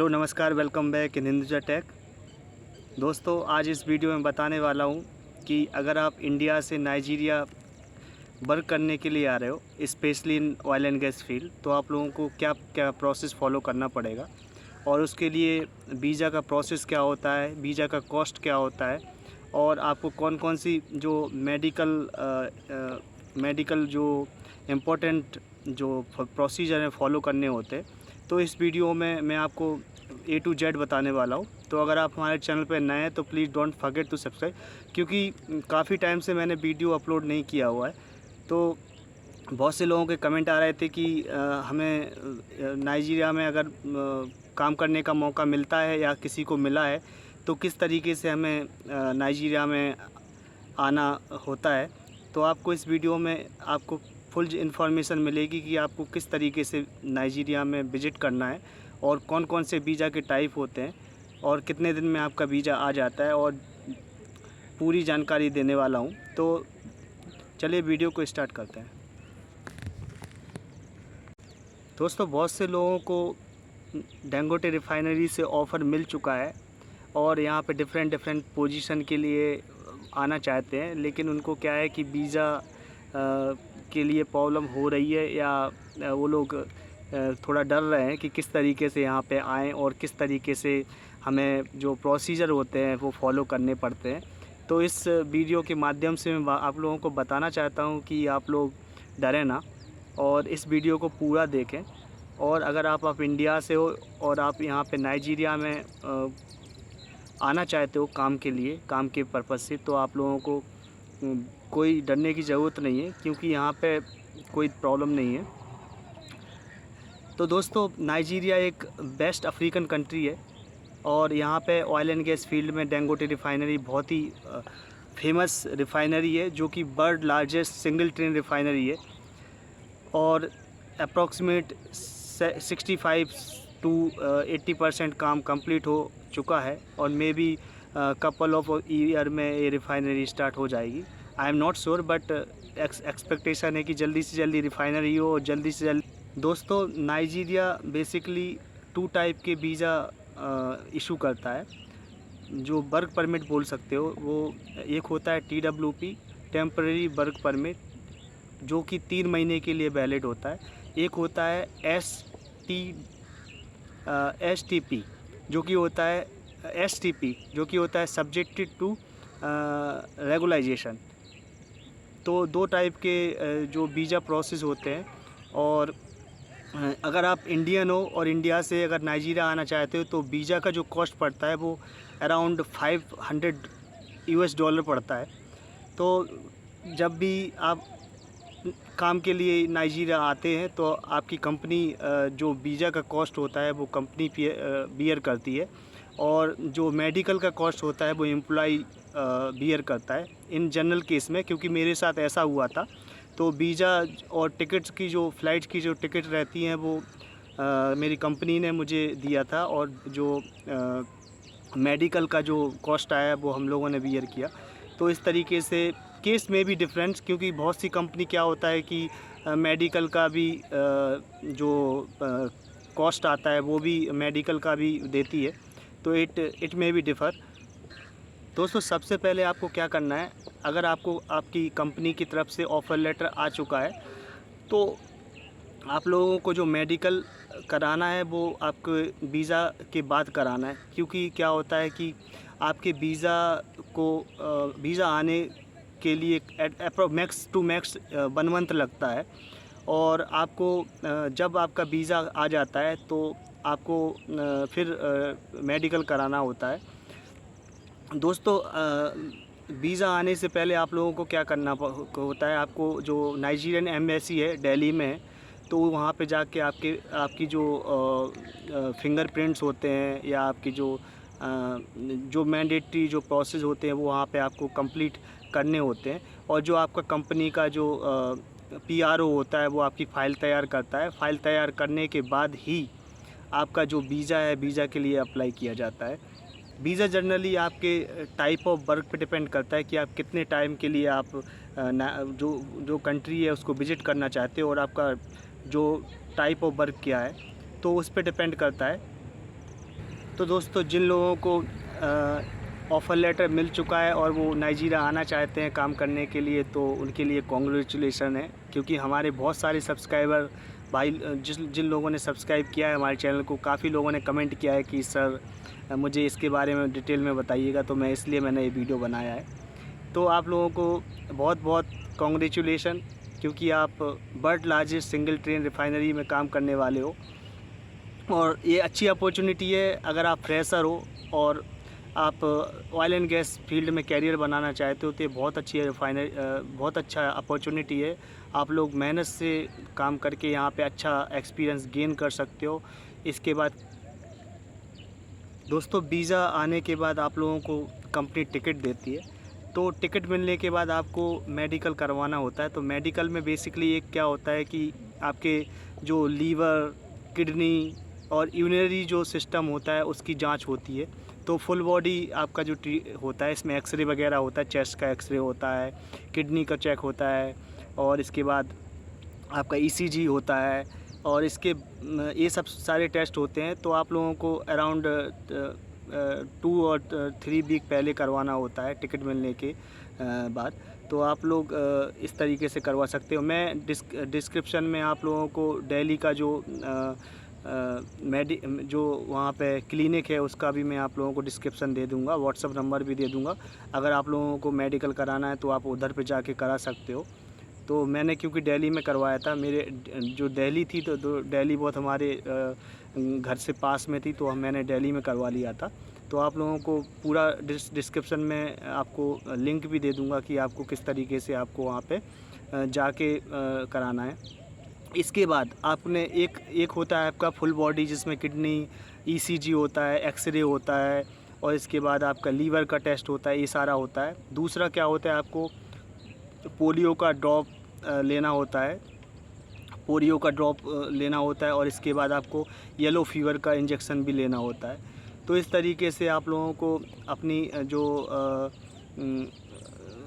Hello नमस्कार, welcome back in Hinduja Tech. दोस्तों, आज इस वीडियो में बताने वाला हूं कि अगर आप इंडिया से नाइजीरिया वर्क करने के लिए आ रहे हो, specially in oil and gas field, तो आप लोगों को क्या क्या प्रोसेस फॉलो करना पड़ेगा और उसके लिए वीज़ा का प्रोसेस क्या होता है, वीज़ा का कॉस्ट क्या होता है और आपको कौन कौन सी जो मेडिकल जो इम्पोर्टेंट जो प्रोसीजर हैं फॉलो करने होते हैं। तो इस वीडियो में मैं आपको A to Z बताने वाला हूँ। तो अगर आप हमारे चैनल पर नए हैं तो please don't forget to subscribe, क्योंकि काफ़ी टाइम से मैंने वीडियो अपलोड नहीं किया हुआ है। तो बहुत से लोगों के कमेंट आ रहे थे कि हमें नाइजीरिया में अगर काम करने का मौका मिलता है या किसी को मिला है तो किस तरीके से हमें नाइजीरिया में आना होता है। तो आपको इस वीडियो में आपको फुल इन्फॉर्मेशन मिलेगी कि आपको किस तरीके से नाइजीरिया में विज़िट करना है और कौन कौन से वीज़ा के टाइप होते हैं और कितने दिन में आपका वीज़ा आ जाता है, और पूरी जानकारी देने वाला हूँ। तो चलिए वीडियो को स्टार्ट करते हैं। दोस्तों, बहुत से लोगों को डैंगोटे रिफाइनरी से ऑफ़र मिल चुका है और यहाँ पे डिफरेंट पोजीशन के लिए आना चाहते हैं, लेकिन उनको क्या है कि वीज़ा के लिए प्रॉब्लम हो रही है या वो लोग थोड़ा डर रहे हैं कि किस तरीके से यहाँ पे आएँ और किस तरीके से हमें जो प्रोसीजर होते हैं वो फॉलो करने पड़ते हैं। तो इस वीडियो के माध्यम से मैं आप लोगों को बताना चाहता हूँ कि आप लोग डरें ना और इस वीडियो को पूरा देखें। और अगर आप इंडिया से हो और आप यहाँ पे नाइजीरिया में आना चाहते हो काम के लिए, काम के पर्पज़ से, तो आप लोगों को कोई डरने की ज़रूरत नहीं है, क्योंकि यहाँ पे कोई प्रॉब्लम नहीं है। तो दोस्तों, नाइजीरिया एक बेस्ट अफ्रीकन कंट्री है और यहाँ पे ऑयल एंड गैस फील्ड में डैंगोटे रिफाइनरी बहुत ही फेमस रिफाइनरी है, जो कि world largest single train refinery है और अप्रॉक्सीमेट 65 to 80% काम कंप्लीट हो चुका है और may be couple of year में ये रिफाइनरी स्टार्ट हो जाएगी। I am not sure, but expectation है कि जल्दी से जल्दी रिफाइनरी हो और जल्दी से जल्दी। दोस्तों, नाइजीरिया बेसिकली 2 टाइप के वीज़ा इशू करता है, जो वर्क परमिट बोल सकते हो। वो एक होता है TWP, टेम्परेरी वर्क परमिट, जो कि 3 महीने के लिए वैलिड होता है। एक होता है STP, जो कि होता है STP, जो कि होता है सब्जेक्टेड टू रेगुलाइजेशन। तो 2 टाइप के जो वीज़ा प्रोसेस होते हैं। और अगर आप इंडियन हो और इंडिया से अगर नाइजीरिया आना चाहते हो तो वीज़ा का जो कॉस्ट पड़ता है वो अराउंड $500 पड़ता है। तो जब भी आप काम के लिए नाइजीरिया आते हैं तो आपकी कंपनी जो वीज़ा का कॉस्ट होता है वो कंपनी बियर करती है, और जो मेडिकल का कॉस्ट होता है वो एम्प्लॉई बियर करता है इन जनरल केस में। क्योंकि मेरे साथ ऐसा हुआ था, तो वीज़ा और टिकट्स की जो फ़्लाइट की जो टिकट रहती हैं वो मेरी कंपनी ने मुझे दिया था, और जो मेडिकल का जो कॉस्ट आया वो हम लोगों ने बियर किया। तो इस तरीके से केस में भी डिफरेंस, क्योंकि बहुत सी कंपनी क्या होता है कि मेडिकल का भी जो कॉस्ट आता है वो भी मेडिकल का भी देती है। तो इट में भी डिफ़र। दोस्तों, सबसे पहले आपको क्या करना है, अगर आपको आपकी कंपनी की तरफ से ऑफ़र लेटर आ चुका है तो आप लोगों को जो मेडिकल कराना है वो आपको वीज़ा के बाद कराना है। क्योंकि क्या होता है कि आपके वीज़ा आने के लिए मैक्स टू मैक्स 1 मंथ लगता है, और आपको जब आपका वीज़ा आ जाता है तो आपको फिर मेडिकल कराना होता है। दोस्तों, वीज़ा आने से पहले आप लोगों को क्या करना होता है, आपको जो नाइजीरियन एम्बेसी है दिल्ली में, तो वहाँ पे जाके आपकी जो फिंगरप्रिंट्स होते हैं या आपकी जो मैंडेटरी जो प्रोसेस होते हैं वो वहाँ पे आपको कंप्लीट करने होते हैं। और जो आपका कंपनी का जो PRO होता है वो आपकी फ़ाइल तैयार करता है। फ़ाइल तैयार करने के बाद ही आपका जो वीज़ा है, वीज़ा के लिए अप्लाई किया जाता है। वीज़ा जनरली आपके टाइप ऑफ वर्क पे डिपेंड करता है कि आप कितने टाइम के लिए आप जो कंट्री है उसको विज़िट करना चाहते हो, और आपका जो टाइप ऑफ वर्क क्या है, तो उस पे डिपेंड करता है। तो दोस्तों जिन लोगों को ऑफ़र लेटर मिल चुका है और वो नाइजीरिया आना चाहते हैं काम करने के लिए, तो उनके लिए कॉन्ग्रेचुलेसन है, क्योंकि हमारे बहुत सारे सब्सक्राइबर भाई जिन लोगों ने सब्सक्राइब किया है हमारे चैनल को, काफ़ी लोगों ने कमेंट किया है कि सर मुझे इसके बारे में डिटेल में बताइएगा, तो मैं इसलिए मैंने ये वीडियो बनाया है। तो आप लोगों को बहुत बहुत कॉन्ग्रेचुलेसन, क्योंकि आप world largest single train refinery में काम करने वाले हो और ये अच्छी अपॉर्चुनिटी है। अगर आप फ्रेशर हो और आप ऑयल एंड गैस फील्ड में कैरियर बनाना चाहते हो तो ये बहुत अच्छी रिफाइनरी बहुत अच्छा अपॉर्चुनिटी है। आप लोग मेहनत से काम करके यहाँ पे अच्छा एक्सपीरियंस गेन कर सकते हो। इसके बाद दोस्तों वीज़ा आने के बाद आप लोगों को कंपनी टिकट देती है, तो टिकट मिलने के बाद आपको मेडिकल करवाना होता है। तो मेडिकल में बेसिकली एक क्या होता है कि आपके जो लीवर, किडनी और यूरिनरी जो सिस्टम होता है उसकी जांच होती है। तो फुल बॉडी आपका जो होता है, इसमें एक्सरे वगैरह होता है, चेस्ट का एक्सरे होता है, किडनी का चेक होता है और इसके बाद आपका ईसीजी होता है और इसके ये सब सारे टेस्ट होते हैं। तो आप लोगों को अराउंड 2 और 3 वीक पहले करवाना होता है टिकट मिलने के बाद। तो आप लोग इस तरीके से करवा सकते हो। मैं डिस्क्रिप्शन में आप लोगों को दिल्ली का जो जो वहाँ पे क्लिनिक है उसका भी मैं आप लोगों को डिस्क्रिप्शन दे दूँगा, व्हाट्सअप नंबर भी दे दूँगा। अगर आप लोगों को मेडिकल कराना है तो आप उधर पे जाके करा सकते हो। तो मैंने क्योंकि दिल्ली में करवाया था, मेरे जो दिल्ली थी तो दिल्ली बहुत हमारे घर से पास में थी, तो मैंने दिल्ली में करवा लिया था। तो आप लोगों को पूरा डिस्क्रिप्शन में आपको लिंक भी दे दूँगा कि आपको किस तरीके से आपको वहाँ पे जाके कराना है। इसके बाद आपने एक होता है आपका फुल बॉडी, जिसमें किडनी, ईसीजी होता है, एक्सरे होता है और इसके बाद आपका लीवर का टेस्ट होता है, ये सारा होता है। दूसरा क्या होता है, आपको पोलियो का ड्रॉप लेना होता है, पोलियो का ड्रॉप लेना होता है और इसके बाद आपको येलो फीवर का इंजेक्शन भी लेना होता है। तो इस तरीके से आप लोगों को अपनी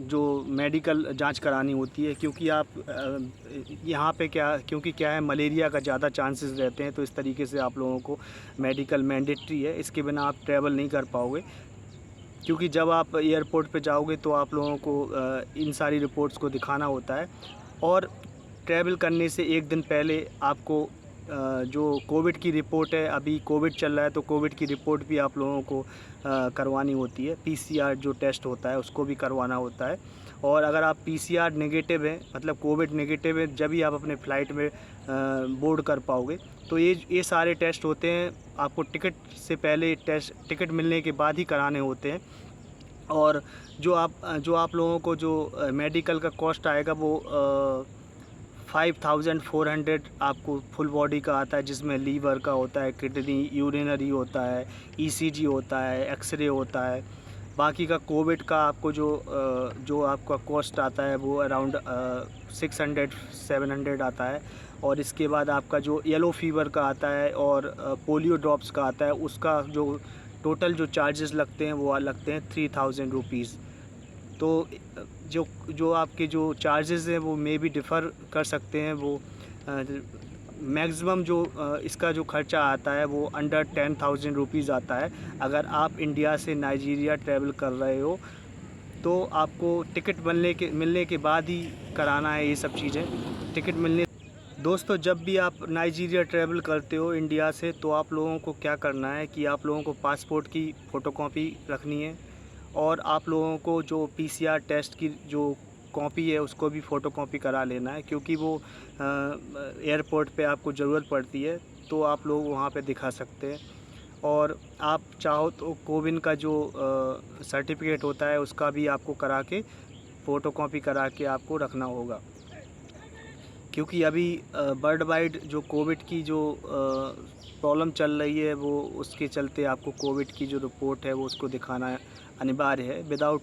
जो मेडिकल जांच करानी होती है, क्योंकि आप यहाँ पे क्योंकि क्या है, मलेरिया का ज़्यादा चांसेस रहते हैं। तो इस तरीके से आप लोगों को मेडिकल मैंडेटरी है, इसके बिना आप ट्रैवल नहीं कर पाओगे। क्योंकि जब आप एयरपोर्ट पे जाओगे तो आप लोगों को इन सारी रिपोर्ट्स को दिखाना होता है और ट्रैवल करने से एक दिन पहले आपको जो कोविड की रिपोर्ट है, अभी कोविड चल रहा है तो कोविड की रिपोर्ट भी आप लोगों को करवानी होती है। पीसीआर जो टेस्ट होता है उसको भी करवाना होता है और अगर आप पीसीआर नेगेटिव है, मतलब कोविड नेगेटिव है, जब भी आप अपने फ़्लाइट में बोर्ड कर पाओगे। तो ये सारे टेस्ट होते हैं, आपको टिकट से पहले टिकट मिलने के बाद ही कराने होते हैं। और जो आप लोगों को जो मेडिकल का कॉस्ट आएगा वो 5400 आपको फुल बॉडी का आता है, जिसमें लीवर का होता है, किडनी, यूरिनरी होता है, ईसीजी होता है, एक्सरे होता है। बाकी का कोविड का आपको जो आपका कॉस्ट आता है वो अराउंड 600-700 आता है और इसके बाद आपका जो येलो फीवर का आता है और पोलियो ड्रॉप्स का आता है, उसका जो टोटल जो चार्जेस लगते हैं वो लगते हैं 3000 रुपीज़। तो जो आपके जो चार्जेस हैं वो मे भी डिफ़र कर सकते हैं। वो मैक्सिमम जो इसका जो ख़र्चा आता है वो अंडर 10,000 रुपीज़ आता है। अगर आप इंडिया से नाइजीरिया ट्रैवल कर रहे हो तो आपको टिकट मिलने के बाद ही कराना है ये सब चीज़ें। टिकट मिलने दोस्तों जब भी आप नाइजीरिया ट्रैवल करते हो इंडिया से, तो आप लोगों को क्या करना है कि आप लोगों को पासपोर्ट की फ़ोटोकॉपी रखनी है और आप लोगों को जो पीसीआर टेस्ट की जो कॉपी है उसको भी फ़ोटोकॉपी करा लेना है, क्योंकि वो एयरपोर्ट पे आपको ज़रूरत पड़ती है, तो आप लोग वहाँ पे दिखा सकते हैं। और आप चाहो तो कोविन का जो सर्टिफिकेट होता है उसका भी आपको करा के फ़ोटोकॉपी करा के आपको रखना होगा, क्योंकि अभी वर्ल्ड वाइड जो कोविड की जो प्रॉब्लम चल रही है वो उसके चलते आपको कोविड की जो रिपोर्ट है वो उसको दिखाना अनिवार्य है। Without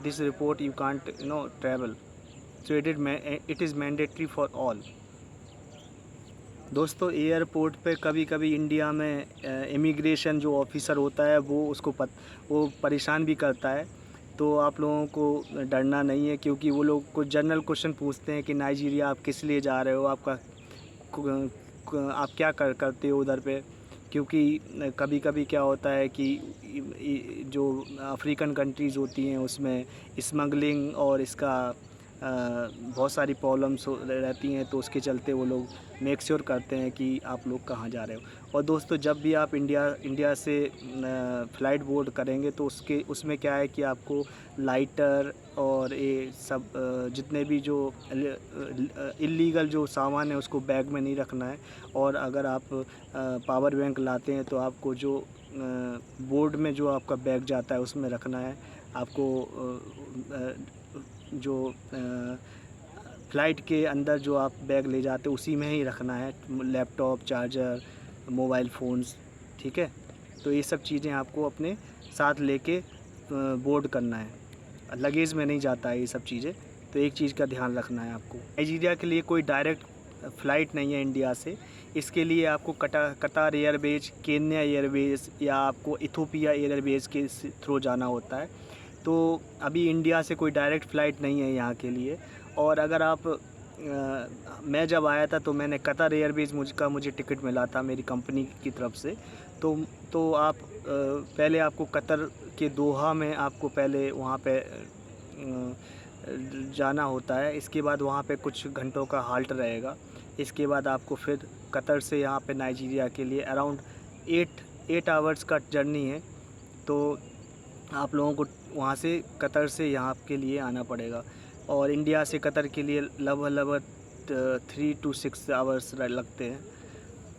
this report you can't travel, so it is mandatory for all. दोस्तों एयरपोर्ट पे कभी कभी इंडिया में इमिग्रेशन जो ऑफिसर होता है वो परेशान भी करता है, तो आप लोगों को डरना नहीं है, क्योंकि वो लोग कुछ जनरल क्वेश्चन पूछते हैं कि नाइजीरिया आप किस लिए जा रहे हो, आप क्या करते हो उधर पे। क्योंकि कभी कभी क्या होता है कि जो अफ्रीकन कंट्रीज़ होती हैं उसमें स्मगलिंग और इसका बहुत सारी प्रॉब्लम्स रहती हैं, तो उसके चलते वो लोग मेक श्योर करते हैं कि आप लोग कहाँ जा रहे हो। और दोस्तों, जब भी आप इंडिया से फ़्लाइट बोर्ड करेंगे तो उसमें क्या है कि आपको लाइटर और ये सब जितने भी जो इल्लीगल जो सामान है उसको बैग में नहीं रखना है। और अगर आप पावर बैंक लाते हैं तो आपको जो बोर्ड में जो आपका बैग जाता है उसमें रखना है। आपको जो फ़्लाइट के अंदर जो आप बैग ले जाते हो उसी में ही रखना है, लैपटॉप, चार्जर, मोबाइल फ़ोन्स, ठीक है। तो ये सब चीज़ें आपको अपने साथ लेके बोर्ड करना है, लगेज में नहीं जाता है ये सब चीज़ें। तो एक चीज़ का ध्यान रखना है आपको। नाइजीरिया के लिए कोई डायरेक्ट फ़्लाइट नहीं है इंडिया से। इसके लिए आपको कतार एयरवेज, केन्या एयरवेज या आपको इथियोपिया एयरवेज के थ्रू जाना होता है। तो अभी इंडिया से कोई डायरेक्ट फ़्लाइट नहीं है यहाँ के लिए। और अगर आप मैं जब आया था तो मैंने कतार एयरवेज मुझे टिकट मिला था मेरी कंपनी की तरफ से। तो आप पहले आपको कतर के दोहा में आपको पहले वहाँ पे जाना होता है। इसके बाद वहाँ पे कुछ घंटों का हाल्ट रहेगा। इसके बाद आपको फिर कतर से यहाँ पे नाइजीरिया के लिए अराउंड 8 आवर्स का जर्नी है। तो आप लोगों को वहाँ से कतर से यहाँ के लिए आना पड़ेगा। और इंडिया से कतर के लिए लगभग 3 to 6 आवर्स लगते हैं।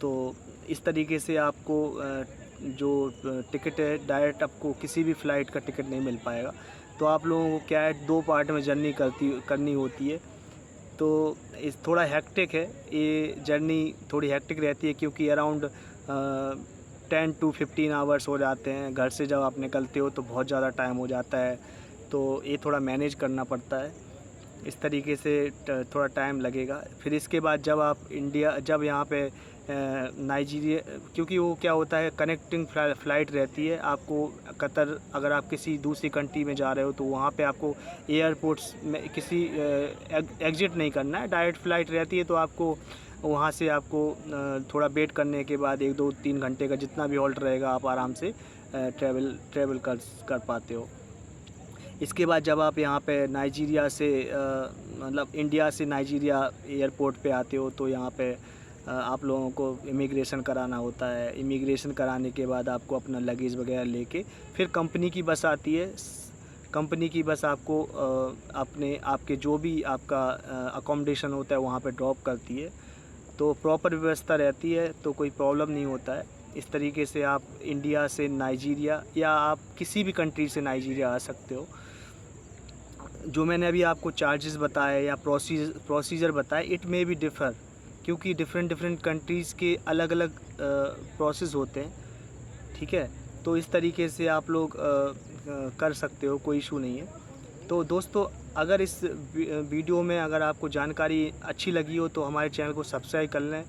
तो इस तरीके से आपको जो टिकट है डायरेक्ट आपको किसी भी फ़्लाइट का टिकट नहीं मिल पाएगा। तो आप लोगों को क्या है 2 पार्ट में जर्नी करनी होती है। तो इस थोड़ा हेक्टिक है, ये जर्नी थोड़ी हेक्टिक रहती है क्योंकि अराउंड 10 to 15 आवर्स हो जाते हैं। घर से जब आप निकलते हो तो बहुत ज़्यादा टाइम हो जाता है, तो ये थोड़ा मैनेज करना पड़ता है। इस तरीके से थोड़ा टाइम लगेगा। फिर इसके बाद जब यहाँ पे नाइजीरिया, क्योंकि वो क्या होता है कनेक्टिंग फ़्लाइट रहती है आपको कतर। अगर आप किसी दूसरी कंट्री में जा रहे हो तो वहाँ पे आपको एयरपोर्ट्स में किसी एग्ज़िट नहीं करना है, डायरेक्ट फ़्लाइट रहती है। तो आपको वहाँ से आपको थोड़ा वेट करने के बाद 1, 2, 3 घंटे का जितना भी हॉल्ट रहेगा आप आराम से ट्रैवल कर पाते हो। इसके बाद जब आप यहाँ पे नाइजीरिया से मतलब इंडिया से नाइजीरिया एयरपोर्ट पे आते हो तो यहाँ पे आप लोगों को इमिग्रेशन कराना होता है। इमिग्रेशन कराने के बाद आपको अपना लगेज वगैरह लेके फिर कंपनी की बस आती है। कंपनी की बस आपको आपके जो भी आपका अकोमोडेशन होता है वहाँ पे ड्रॉप करती है। तो प्रॉपर व्यवस्था रहती है, तो कोई प्रॉब्लम नहीं होता है। इस तरीके से आप इंडिया से नाइजीरिया या आप किसी भी कंट्री से नाइजीरिया आ सकते हो। जो मैंने अभी आपको चार्जेस बताए या प्रोसीजर बताए, इट मे बी डिफ़र, क्योंकि डिफरेंट कंट्रीज़ के अलग अलग प्रोसेस होते हैं, ठीक है। तो इस तरीके से आप लोग कर सकते हो, कोई इशू नहीं है। तो दोस्तों, अगर इस वीडियो में अगर आपको जानकारी अच्छी लगी हो तो हमारे चैनल को सब्सक्राइब कर लें,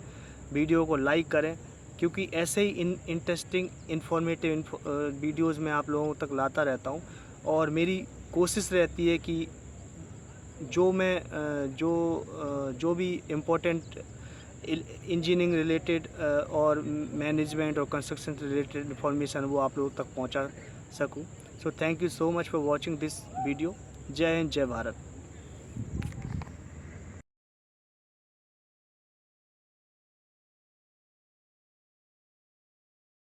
वीडियो को लाइक करें, क्योंकि ऐसे ही इंटरेस्टिंग इन्फॉर्मेटिव वीडियोज़ मैं आप लोगों तक लाता रहता हूँ। और मेरी कोशिश रहती है कि जो भी इम्पोर्टेंट इंजीनियरिंग रिलेटेड और मैनेजमेंट और कंस्ट्रक्शन रिलेटेड इन्फॉर्मेशन वो आप लोगों तक पहुंचा सकूं। So thank you so much for watching this video. जय हिंद, जय भारत।